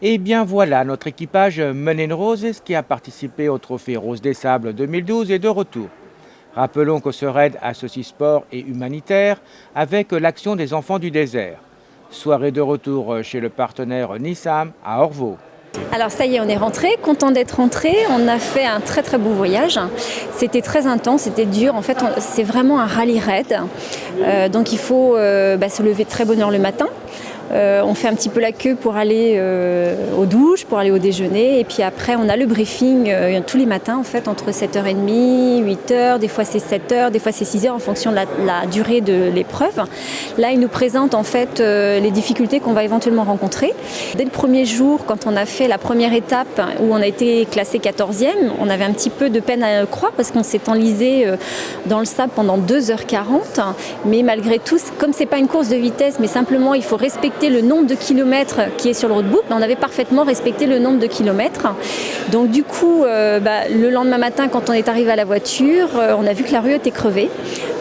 Et bien voilà, notre équipage Men Roses qui a participé au trophée Rose des Sables 2012 est de retour. Rappelons que ce raid associe sport et humanitaire avec l'action des enfants du désert. Soirée de retour chez le partenaire Nissam à Orvaux. Alors ça y est, on est rentré, content d'être rentré. On a fait un très très beau voyage. C'était très intense, c'était dur. En fait, c'est vraiment un rallye raid. Donc il faut se lever de très bonne heure le matin. On fait un petit peu la queue pour aller aux douches, pour aller au déjeuner. Et puis après, on a le briefing tous les matins, en fait, entre 7h30, 8h. Des fois, c'est 7h, des fois, c'est 6h, en fonction de la durée de l'épreuve. Là, il nous présente, en fait, les difficultés qu'on va éventuellement rencontrer. Dès le premier jour, quand on a fait la première étape, où on a été classé 14e, on avait un petit peu de peine à croire parce qu'on s'est enlisé dans le sable pendant 2h40. Mais malgré tout, comme c'est pas une course de vitesse, mais simplement, il faut respecter le nombre de kilomètres qui est sur le roadbook, on avait parfaitement respecté le nombre de kilomètres. Donc du coup, le lendemain matin, quand on est arrivé à la voiture, on a vu que la rue était crevée.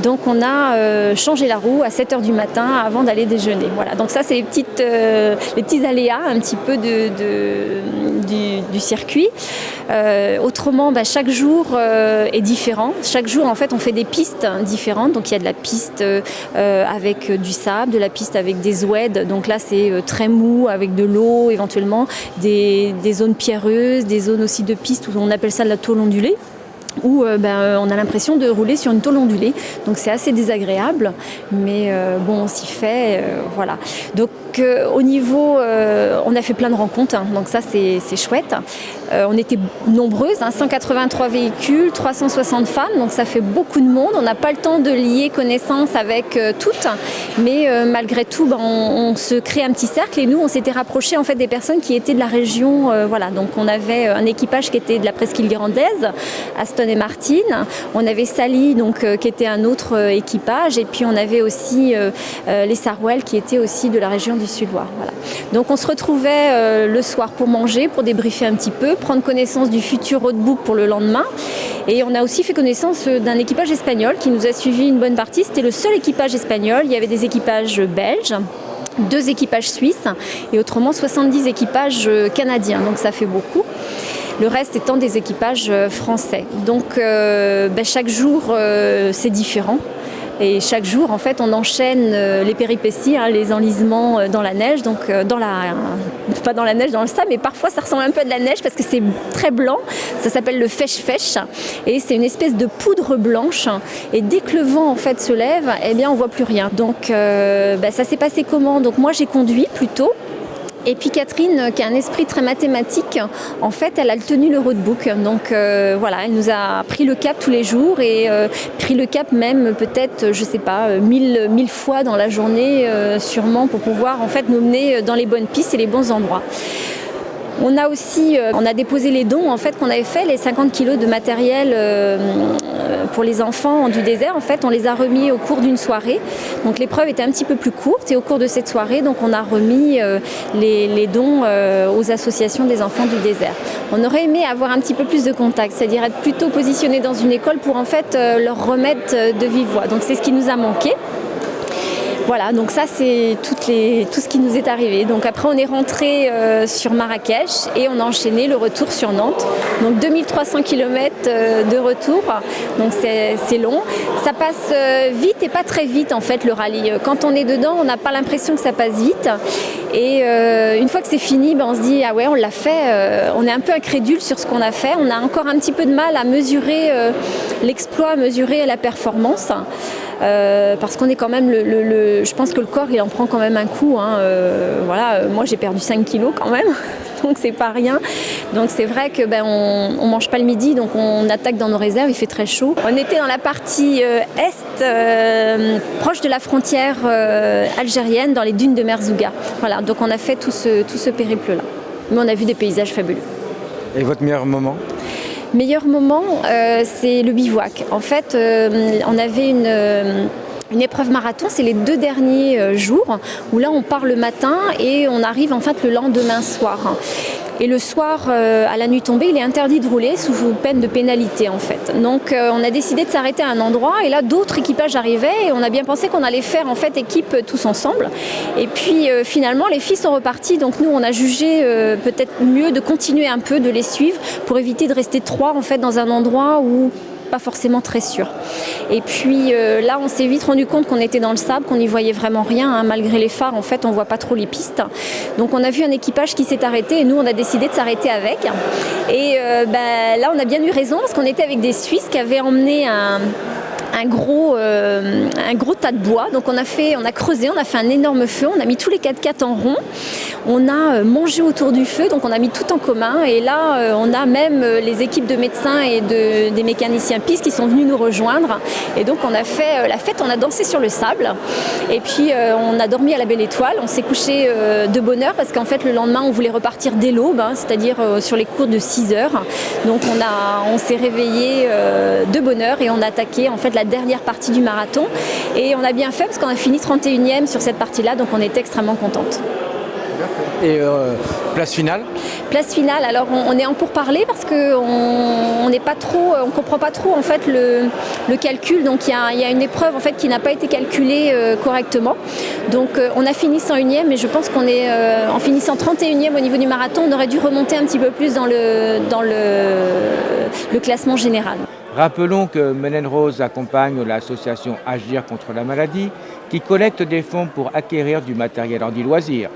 Donc on a changé la roue à 7h du matin avant d'aller déjeuner. Voilà. Donc ça, c'est les petits aléas un petit peu du circuit. Autrement, chaque jour est différent. Chaque jour, en fait, on fait des pistes différentes. Donc il y a de la piste avec du sable, de la piste avec des oueds. Donc là, c'est très mou, avec de l'eau, éventuellement, des zones pierreuses, des zones aussi de piste où on appelle ça de la tôle ondulée, où on a l'impression de rouler sur une tôle ondulée. Donc c'est assez désagréable, mais on s'y fait, voilà. Donc au niveau, on a fait plein de rencontres, donc ça c'est chouette. On était nombreuses, 183 véhicules, 360 femmes, donc ça fait beaucoup de monde. On n'a pas le temps de lier connaissance avec toutes, mais malgré tout, on se crée un petit cercle. Et nous, on s'était rapprochés en fait des personnes qui étaient de la région. Voilà, donc on avait un équipage qui était de la presqu'île guérandaise, Aston et Martin. On avait Sally, donc qui était un autre équipage, et puis on avait aussi les Sarwell qui étaient aussi de la région du Sud-Loire. Voilà. Donc on se retrouvait le soir pour manger, pour débriefer un petit peu, prendre connaissance du futur roadbook pour le lendemain. Et on a aussi fait connaissance d'un équipage espagnol qui nous a suivi une bonne partie. C'était le seul équipage espagnol. Il y avait des équipages belges, 2 équipages suisses et autrement 70 équipages canadiens. Donc ça fait beaucoup. Le reste étant des équipages français. Donc chaque jour, c'est différent. Et chaque jour, en fait, on enchaîne les péripéties, les enlisements dans la neige, donc pas dans la neige, dans le sable, mais parfois ça ressemble un peu à de la neige parce que c'est très blanc. Ça s'appelle le fèche-fèche et c'est une espèce de poudre blanche. Et dès que le vent en fait se lève, eh bien on voit plus rien. Donc ça s'est passé comment? Donc moi j'ai conduit plutôt. Et puis Catherine, qui a un esprit très mathématique, en fait, elle a tenu le roadbook. Donc voilà, elle nous a pris le cap tous les jours et pris le cap même peut-être, je sais pas, 1000 fois dans la journée sûrement pour pouvoir en fait nous mener dans les bonnes pistes et les bons endroits. On a aussi, on a déposé les dons en fait qu'on avait fait, les 50 kilos de matériel pour les enfants du désert. En fait, on les a remis au cours d'une soirée. Donc l'épreuve était un petit peu plus courte et au cours de cette soirée, donc on a remis les dons aux associations des enfants du désert. On aurait aimé avoir un petit peu plus de contact, c'est-à-dire être plutôt positionné dans une école pour en fait leur remettre de vive voix. Donc c'est ce qui nous a manqué. Voilà, donc ça c'est tout ce qui nous est arrivé. Donc après on est rentré sur Marrakech et on a enchaîné le retour sur Nantes. Donc 2300 km de retour, donc c'est long. Ça passe vite et pas très vite en fait le rallye. Quand on est dedans, on n'a pas l'impression que ça passe vite. Et une fois que c'est fini, on se dit ah ouais on l'a fait. On est un peu incrédule sur ce qu'on a fait. On a encore un petit peu de mal à mesurer l'exploit, à mesurer la performance. Parce qu'on est quand même je pense que le corps il en prend quand même un coup, voilà, moi j'ai perdu 5 kilos quand même donc c'est pas rien. Donc c'est vrai que on mange pas le midi, donc on attaque dans nos réserves, il fait très chaud. On était dans la partie est, proche de la frontière algérienne, dans les dunes de Merzouga. Voilà, donc on a fait tout ce périple là. Mais on a vu des paysages fabuleux. Et votre meilleur moment? Meilleur moment, c'est le bivouac. En fait, on avait Une épreuve marathon, c'est les 2 derniers jours où là on part le matin et on arrive en fait le lendemain soir. Et le soir, à la nuit tombée, il est interdit de rouler sous peine de pénalité en fait. Donc on a décidé de s'arrêter à un endroit et là d'autres équipages arrivaient et on a bien pensé qu'on allait faire en fait équipe tous ensemble. Et puis finalement les filles sont reparties, donc nous on a jugé peut-être mieux de continuer un peu, de les suivre pour éviter de rester 3 en fait dans un endroit où pas forcément très sûr. Et puis là, on s'est vite rendu compte qu'on était dans le sable, qu'on n'y voyait vraiment rien, hein. Malgré les phares, en fait, on voit pas trop les pistes. Donc on a vu un équipage qui s'est arrêté et nous, on a décidé de s'arrêter avec. Et là, on a bien eu raison parce qu'on était avec des Suisses qui avaient emmené un gros tas de bois. Donc on a creusé, on a fait un énorme feu, on a mis tous les 4x4 en rond, on a mangé autour du feu, donc on a mis tout en commun et là on a même les équipes de médecins et des mécaniciens pistes qui sont venus nous rejoindre et donc on a fait la fête, on a dansé sur le sable et puis on a dormi à la Belle Étoile, on s'est couché de bonne heure parce qu'en fait le lendemain on voulait repartir dès l'aube, hein, c'est-à-dire sur les cours de 6 heures. Donc on s'est réveillé de bonne heure et on a attaqué en fait la dernière partie du marathon et on a bien fait parce qu'on a fini 31e sur cette partie-là, donc on était extrêmement contente. Et place finale? Place finale, alors on est en pourparlers parce qu'on n'est pas trop, on comprend pas trop en fait le calcul. Donc il y a une épreuve en fait qui n'a pas été calculée correctement. Donc on a fini 101e, mais je pense qu'on est en finissant 31e au niveau du marathon, on aurait dû remonter un petit peu plus dans le classement général. Rappelons que Men & Roses accompagne l'association Agir contre la maladie qui collecte des fonds pour acquérir du matériel anti-loisirs.